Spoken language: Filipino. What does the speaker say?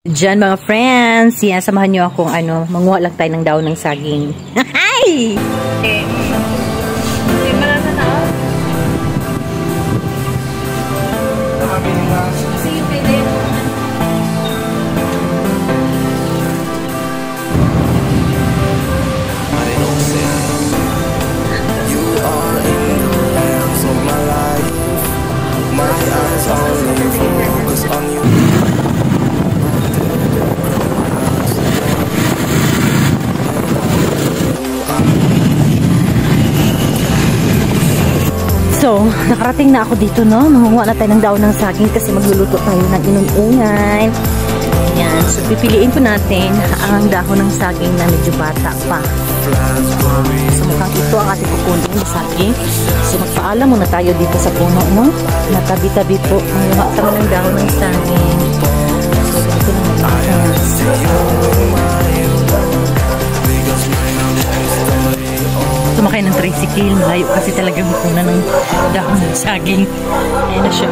Diyan mga friends, yan, samahan nyo akong manguha lang tayo ng daon ng saging. Hi! Okay. So, nakarating na ako dito, no? Mangunguha na tayo ng daon ng saging kasi magluluto tayo ng inuungan. Yan. So, pipiliin po natin ang dahon ng saging na medyo bata pa. So, mukhang ito ang ating kukunin ng saging. So, magpaalam muna tayo dito sa puno, no? Natabi-tabi po. Manguha kami ng dahon ng saging. So, dito naman. Sumakay ng tricycle, malayo kasi talaga muna ng dahon ng saging. Ayan na siya.